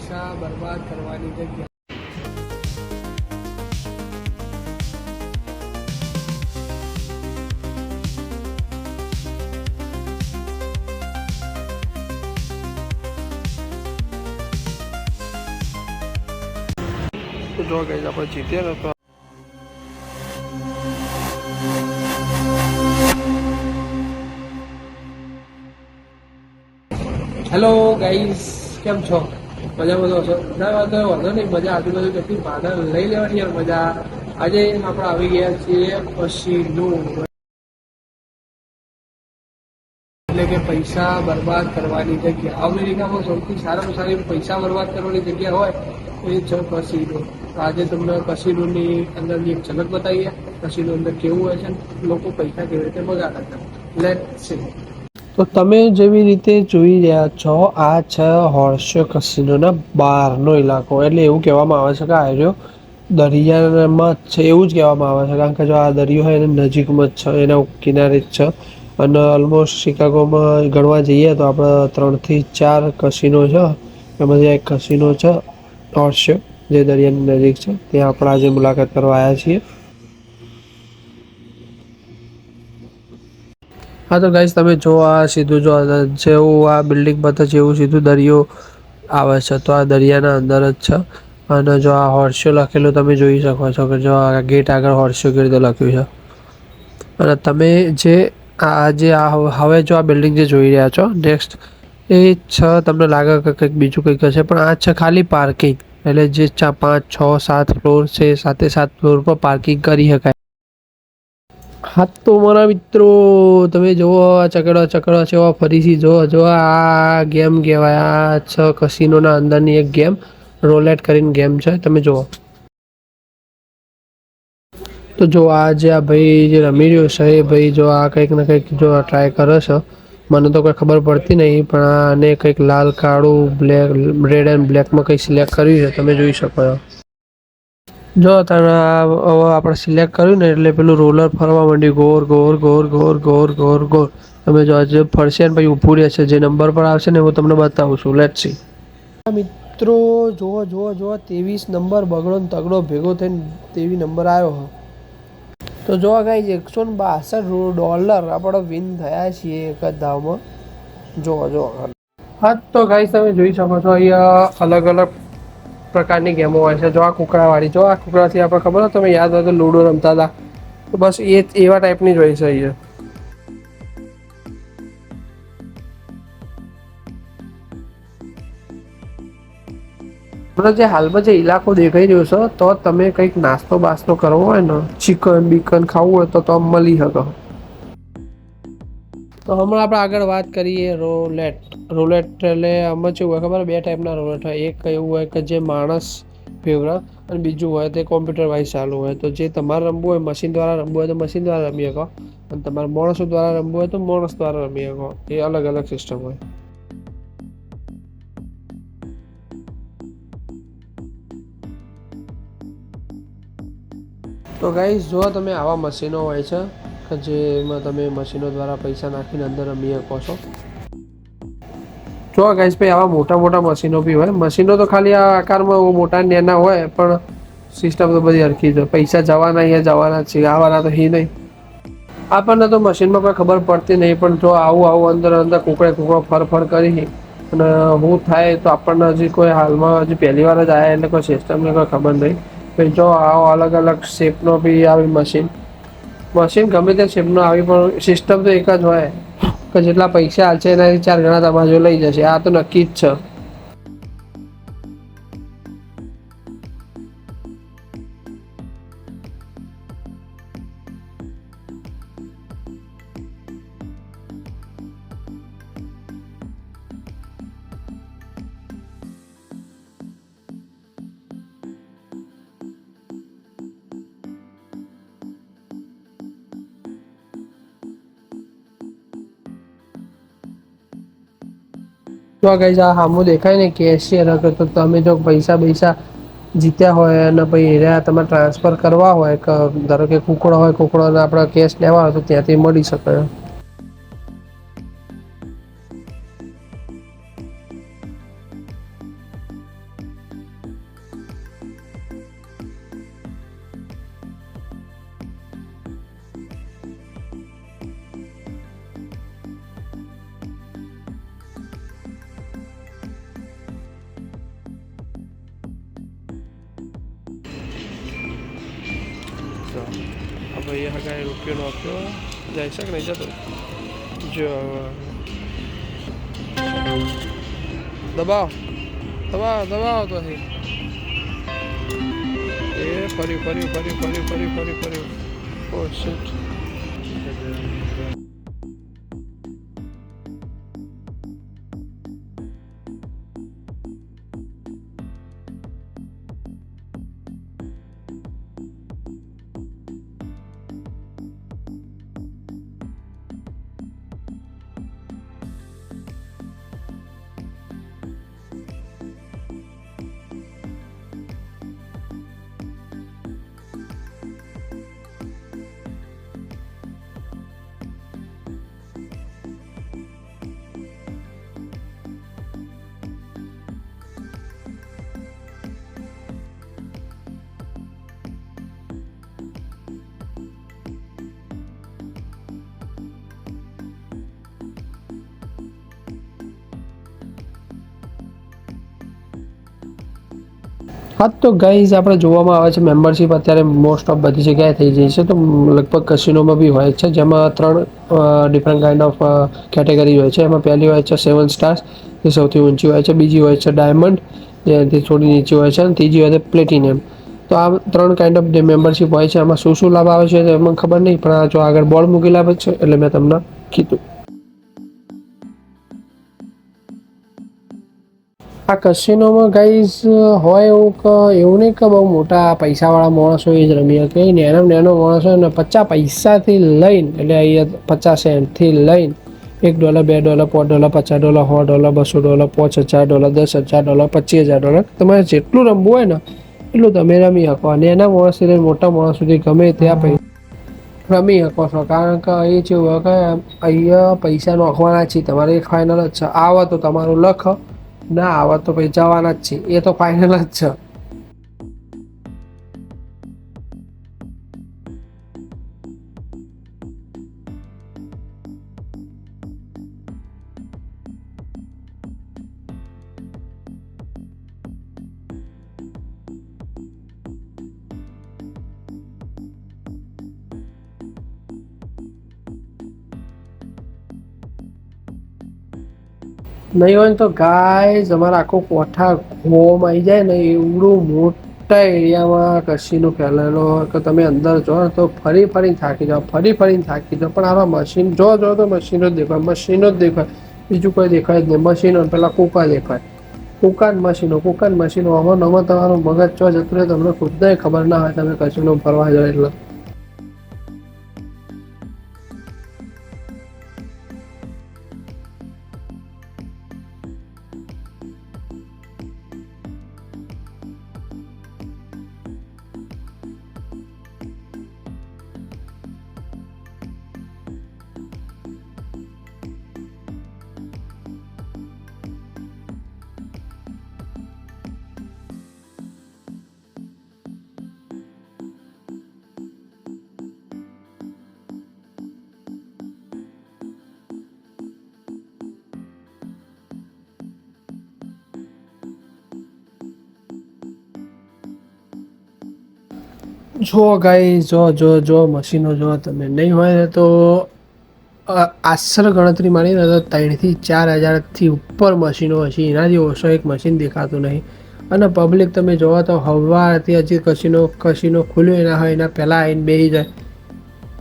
પૈસા બરબાદ કરવાની જગ્યા. તો જો ગાઈસ આપણે જીતીએ ને તો હેલો ગાઈસ, કેમ છો? મજામાં તો છો? ના વાંધો નહીં, મજા આજુબાજુ કેટલી પાના લઈ લેવાની યાર મજા. આજે આપણે આવી ગયા છીએ કસીનો, એટલે કે પૈસા બરબાદ કરવાની જગ્યા. અમેરિકામાં સૌથી સારામાં સારી પૈસા બરબાદ કરવાની જગ્યા હોય તો એ છે કસીનો. તો આજે તમને કસીનોની અંદરની એક ઝલક બતાવીએ, કસીનો અંદર કેવું હોય છે, લોકો પૈસા કેવી રીતે બગાડે છે. Let's see. તો તમે જેવી રીતે જોઈ રહ્યા છો, આ છે હોર્સો કસીનોના બહારનો ઇલાકો. એટલે એવું કહેવામાં આવે છે કે આ રહ્યો દરિયામાં જ છે, એવું જ કહેવામાં આવે છે. કારણ કે જો આ દરિયો હોય એની નજીકમાં જ છે, એના કિનારે જ છે. અને ઓલમોસ્ટ શિકાગોમાં ગણવા જઈએ તો આપણે 3 થી 4 કસીનો છે. એમાંથી એક કસીનો છે હોર્સો, જે દરિયાની નજીક છે. ત્યાં આપણે આજે મુલાકાત કરવા આવ્યા છીએ. હા તો ગાઈસ, તમે જો આ સીધું જો જેવું આ બિલ્ડિંગ પર જેવું સીધું દરિયો આવે છે, તો આ દરિયાના અંદર જ છે. અને જો આ હોર્સો લખેલું તમે જોઈ શકો છો કે જો આ ગેટ આગળ હોર્સો કેવી રીતે લખ્યું છે. અને તમે જે હવે જો આ બિલ્ડિંગ જે જોઈ રહ્યા છો નેક્સ્ટ, એ છે તમને લાગે કે કંઈક બીજું કંઈક હશે, પણ આ છે ખાલી પાર્કિંગ. એટલે જે 5, 6, 7 ફ્લોર છે, 7 ફ્લોર પર પાર્કિંગ કરી શકાય. હા તો મારા મિત્રો, તમે જુઓ આ ચકડો છે ફરીથી જો આ ગેમ કહેવાય. આ છ કસીનોના અંદરની એક ગેમ, રોલેટ કરીને ગેમ છે, તમે જુઓ. તો જો આ જે આ ભાઈ જે રમી રહ્યો છે, એ ભાઈ જો આ કંઈક ને કંઈક જો ટ્રાય કરે છે. મને તો કોઈ ખબર પડતી નહીં, પણ આને કંઈક લાલ, કાળું, બ્લેક, રેડ એન્ડ બ્લેકમાં કંઈક સિલેક્ટ કર્યું છે, તમે જોઈ શકો છો. જો તમે હવે આપણે સિલેક્ટ કર્યું ને એટલે પેલું રોલર ફરવા માંડ્યું, ગોર ગોર ગોર ગોર ગોર ગોર ગોર. તમે જો આજે ફરશે ને પછી ઊભું રહેશે, જે નંબર પર આવશે ને હું તમને બતાવું છું. Let's see. મિત્રો જુઓ 23 નંબર બગડો ને તગડો ભેગો થઈને 23 નંબર આવ્યો. તો જોવા ગાઈસ, $162 આપણે વિન થયા છીએ એક જ ધાવમાં. જો હા તો ગાઈસ, તમે જોઈ શકો છો અહીંયા અલગ અલગ પ્રકારની ગેમો હોય છે. જો આ કુકડાવાળી, જો આ કુકડાથી આપણે ખબર હોય, તમે યાદ હોય તો લૂડો રમતા હતા, તો બસ એવા ટાઈપની જ હોય છે અહીંયા. આપણે જે હાલમાં જે ઇલાકો દેખાઈ રહ્યો છે, તો તમે કંઈક નાસ્તો બાસ્તો કરવો હોય ને, ચિકન બીકન ખાવું હોય તો મળી શકે. તો હમણાં આપણે આગળ વાત કરીએ રોલેટ. એટલે આમાં શું હોય ખબર? 2 ટાઈપના રોલેટ હોય. એક એવું હોય કે જે માણસ ફેવરા, અને બીજું હોય તે કોમ્પ્યુટર વાઇઝ ચાલુ હોય. તો જે તમારે રમવું હોય, મશીન દ્વારા રમવું હોય તો મશીન દ્વારા રમી શકો, અને તમારે માણસો દ્વારા રમવું હોય તો માણસ દ્વારા રમી શકો. એ અલગ અલગ સિસ્ટમ હોય. તો ગાઈસ, જો તમે આવા મશીનો હોય છે કે જેમાં તમે મશીનો દ્વારા પૈસા નાખીને અંદર રમી શકો છો. જો ગાઈસ ભાઈ, આવા મોટા મોટા મશીનો બી હોય. મશીનો તો ખાલી આ આકારમાં મોટા નાના હોય, પણ સિસ્ટમ તો બધી હરખી છે. પૈસા જવાના અહીંયા જવાના છે, આવવાના તો નહીં. આપણને તો મશીનમાં કોઈ ખબર પડતી નહીં, પણ જો આવું અંદર કુકડો ફર કરી અને હું થાય તો આપણને હજી કોઈ હાલમાં હજી પહેલી વાર જ આવ્યા, એટલે કોઈ સિસ્ટમને કોઈ ખબર નહીં. પછી જો આવો અલગ અલગ શેપનો બી આવી મશીન ગમે તે શેપનો આવી, પણ સિસ્ટમ તો એક જ હોય કે જેટલા પૈસા હાલશે એનાથી 4 ગણા તમારે લઈ જશે. આ તો નક્કી જ છે. જો ગાઈસ, આ સામું દેખાય ને કેશિયર, તો તમે જો પૈસા જીત્યા હોય અને પછી એરિયા તમારે ટ્રાન્સફર કરવા હોય કે ધારો કે કુકડોને આપણે કેશ લેવા હોય તો ત્યાંથી મળી શકે. ભાઈએ હગાએ રૂપિયો નાખ્યો જાય શકે નહીં જતો જો દબાવ દબાવ દબાવ તો એ ફરી ફરી ફરી ફરી ફરી ફરી ફરી ઓ શિટ હા તો ગાઈઝ આપણે જોવામાં આવે છે મેમ્બરશિપ અત્યારે મોસ્ટ ઓફ બધી જગ્યાએ થઈ જાય છે તો લગભગ કસિનોમાં બી હોય છે જેમાં 3 ડિફરન્ટ કાઇન્ડ ઓફ કેટેગરી હોય છે એમાં પહેલી હોય છે 7 સ્ટાર્સ જે સૌથી ઊંચી હોય છે બીજી હોય છે ડાયમંડ જેથી થોડી નીચી હોય છે અને ત્રીજી હોય છે પ્લેટિનિયમ તો આ 3 કાઇન્ડ ઓફ મેમ્બરશિપ હોય છે આમાં શું લાભ આવે છે એમાં ખબર નહીં પણ આ જો આગળ બોર્ડ મૂકેલા છે એટલે મેં તમને કીધું આ કસિનોમાં ગાઈઝ હોય એવું નહીં કે બહુ મોટા પૈસાવાળા માણસો એ જ રમી શકે નાનો માણસો ને 50 પૈસાથી લઈને એટલે અહીંયા 50 સેન્ટથી લઈને $1 $2 $5 $50 $100 $200 $5,000 $10,000 $25,000 તમારે જેટલું રમવું હોય ને એટલું તમે રમી શકો અને એના માણસથી લઈને મોટા માણસ સુધી ગમે ત્યાં રમી શકો છો કારણ કે એ જેવું કે અહીંયા પૈસા નાખવાના છે તમારે એક ફાઇનલ જ છે આવે તો તમારું લખ ના આવે તો ભાઈ જવાના જ છે એ તો ફાઇનલ જ છે નહીં હોય ને તો ગાય અમારા આખો કોઠા ગોમ આવી જાય ને એવડું મોટા એરિયામાં કસીનો ફેલાયેલો હોય કે તમે અંદર જો તો ફરીને થાકી જાઓ ફરીને થાકી જાઓ પણ આવા મશીન જો તો મશીનો જ દેખાય બીજું કોઈ દેખાય જ નહીં મશીનો પેલા કૂકા દેખાય કૂકા મશીનો આમાં નમાં તમારું મગજ ચો જતું રહે તમને ખુદને ખબર ના હોય તમે કસીનો ફરવા જાઓ એટલે જો ગાઈસ જો મશીનો જો તમે નહીં હોય ને તો આશરે ગણતરી મારીને તો 3,000 થી 4,000થી ઉપર મશીનો હશે એનાથી ઓછો એક મશીન દેખાતું નહીં અને પબ્લિક તમે જોવો તો સવારથી હજી કસીનો ખુલ્યો ના હોય એના પહેલાં આવીને બેસી જાય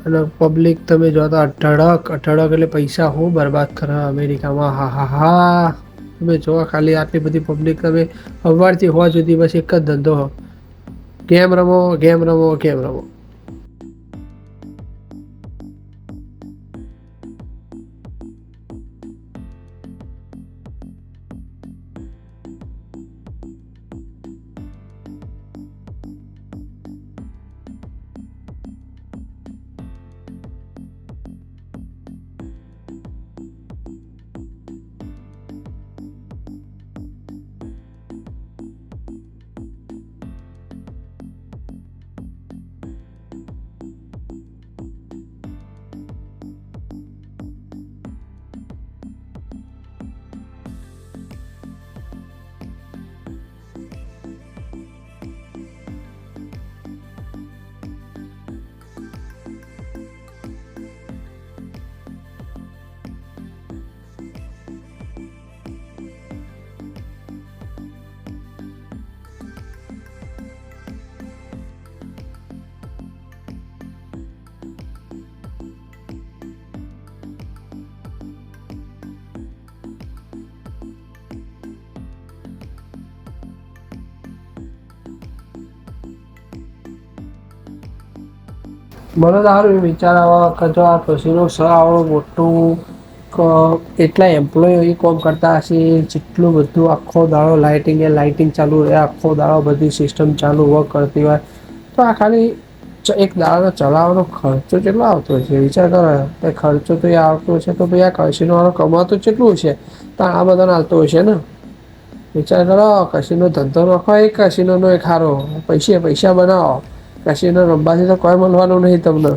અને પબ્લિક તમે જો તો અઢળક એટલે પૈસા હું બરબાદ કરે અમેરિકામાં હા તમે જોવો ખાલી આટલી બધી પબ્લિક તમે સવારથી હોવા સુધી બસ એક જ ધંધો ગેમ રમો મને સારું એ વિચાર આવે કે જો આ કસીનો આવડું મોટું એટલા એમ્પ્લોય એ કોમ કરતા હશે, જેટલું બધું આખો દાડો લાઇટિંગ ચાલુ રહે, આખો દાડો બધી સિસ્ટમ ચાલુ વર્ક કરતી હોય, તો આ ખાલી એક દાડો ચલાવવાનો ખર્ચો કેટલો આવતો હોય છે વિચાર કરો. ખર્ચો તો એ આવતો છે તો ભાઈ આ કસીનો વાળો કમાતો કેટલું છે, તો આ બધાને આવતો હોય છે ને. વિચાર કરો કશીનો ધંધો નખો, એક કશીનો નો એક હારો પૈસા બનાવો. કશીનો રમવાથી તો કોઈ મળવાનું નહી તમને.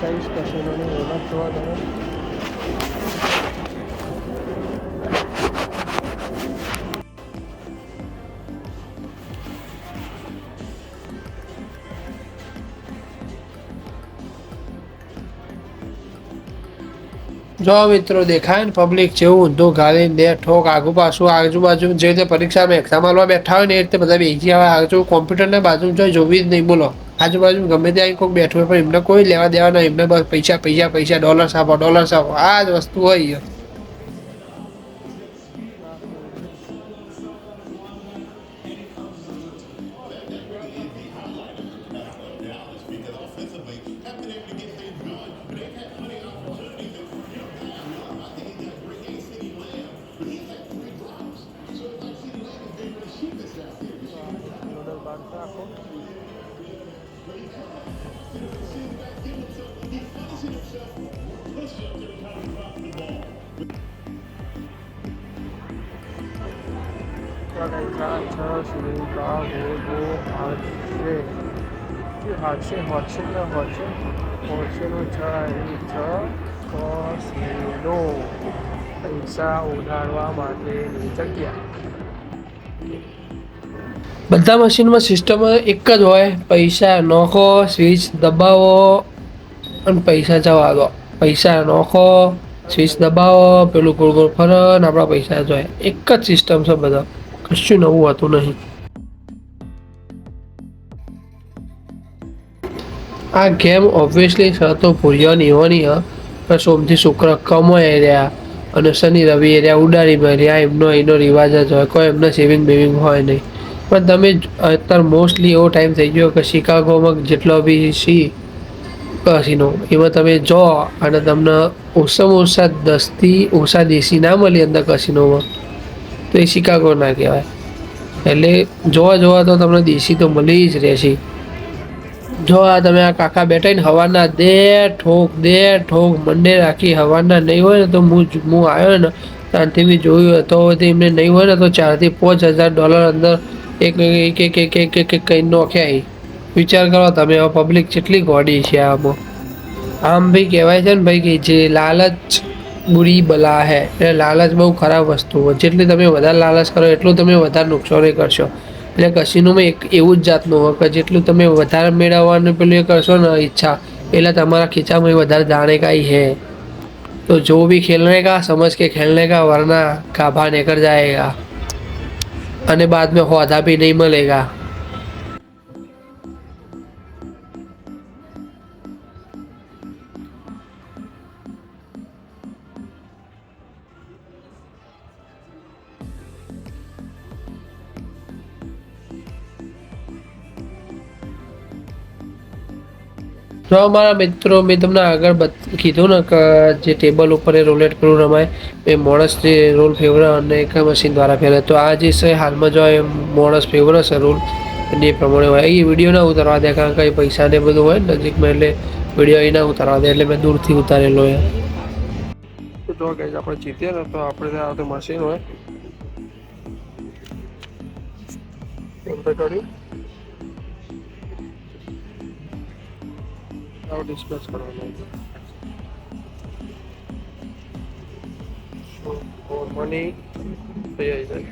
કહીશ કશીનોની ઓળખ જોવા તમે. જો મિત્રો દેખાય ને પબ્લિક જેવું ઊંધું ગાળી દે ઠોક આગુ પાછું આજુબાજુ જે રીતે પરીક્ષામાં એક્ઝામ આપવા બેઠા હોય ને એ રીતે બધા બેસી આવે. આજુ કોમ્પ્યુટરના બાજુ જોવી જ નહીં બોલો. આજુબાજુ ગમે ત્યાં કોઈ બેઠું હોય પણ એમને કોઈ લેવા દેવા નહીં, એમને બસ પૈસા ડોલર્સ આપો આ જ વસ્તુ હોય. પૈસા ઉડાડવા માટેની જગ્યા. બધા મશીનમાં સિસ્ટમ એક જ હોય, પૈસા નોખો, સ્વિચ દબાવો અને પૈસા જવા દો. પૈસા નોખો, સ્વિચ દબાવો, પેલું ગોળ ગોળ ફરે ને આપણા પૈસા જોઈએ. એક જ સિસ્ટમ છે બધા, કશું નવું હોતું નહીં. આ ગેમ ઓબ્વિયસલી તો ભૂલ્યો હોવાની પણ સોમથી શુક્ર કમાઈ રહ્યા અને શનિ રવિ રહ્યા ઉડાડી રહ્યા. એનો રિવાજ જ હોય, કોઈ એમને સેવિંગ બેવિંગ હોય નહીં. પણ તમે અત્યારે મોસ્ટલી એવો ટાઈમ થઈ ગયો કે શિકાગોમાં જેટલો બી કસીનો એમાં તમે જો અને તમને ઓછામાં ઓછા 10થી ઓછા દેશી ના મળી અંદર કસીનોમાં, તો એ શિકાગો ના કહેવાય. એટલે જોવા તો તમને દેશી તો મળી જ રહેશે. જો આ તમે આ કાકા બેઠા ને હવાના દે ઠોક મંડે રાખી હવાના નહીં હોય ને તો હું આવ્યો ને ત્યાંથી બી જોયું તો એમને નહીં હોય ને તો $4,000 થી $5,000 અંદર એક કઈ નોખ્યા. વિચાર કરો તમે પબ્લિક કેટલી ગોડી છે આમાં. આમ ભાઈ કહેવાય છે ને ભાઈ કે જે લાલચ બુરી બલા હે, એટલે લાલચ બહુ ખરાબ વસ્તુ હોય. જેટલી તમે વધારે લાલચ કરો એટલું તમે વધારે નુકસાન કરશો. એટલે કસીનોમાં એક એવું જ જાતનું હોય કે જેટલું તમે વધારે મેળવવાનું પેલું એ કરશો ને ઈચ્છા, એટલે તમારા ખીચામાં વધારે જાણે કાંઈ હે. तो जो भी खेलने का समझ के खेलने का, वरना गाभा निकल जाएगा અને बाद में होदा भी नहीं मिलेगा. તો અમારા મિત્રો મેં તમને આગળ કીધું ને કે જે ટેબલ ઉપર એ રોલેટ કરવું રમાય એ માણસ જે રોલ ફેવરે અને એક મશીન દ્વારા ફેરવે. તો આ જે છે હાલમાં જો એ માણસ ફેવરે છે રોલ એ પ્રમાણે હોય. એ વિડીયો ના ઉતારવા દે કારણ કે પૈસા ને બધું હોય ને નજીકમાં, એટલે વિડીયો એ ના ઉતારવા દે, એટલે મેં દૂરથી ઉતારેલો એ. તો જો ગાઈસ આપણે જીતીએ ને તો આપણે ત્યાં તો મશીન હોય એન્ટર કર્યું ડિસ્કસ કરવાનું મની થઈ જાય.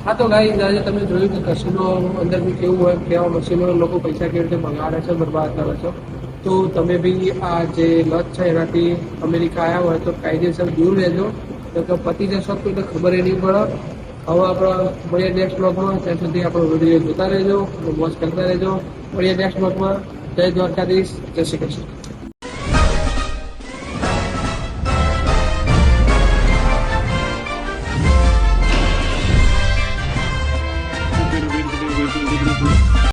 હા તો ગાઈસ આજે તમે જોયું કે કસીનો અંદર બી કેવું હોય, કેવા મશીનો લોકો પૈસા કેવી રીતે બગાડે છે, બરબાદ કરે છે. તો તમે બી આ જે લત છે એનાથી અમેરિકા આવ્યા હોય તો કાયદેસર દૂર રહેજો, તો પતી જશો તો એટલે ખબર એ નહીં પડે. હવે આપણે મળીએ નેક્સ્ટ બ્લોગમાં. ત્યાં સુધી આપણો વિડીયો જોતા રહેજો, વોચ કરતા રહેજો. મળીએ નેક્સ્ટ બ્લોગમાં. જય દ્વારકાધીશ, જય શ્રી કૃષ્ણ.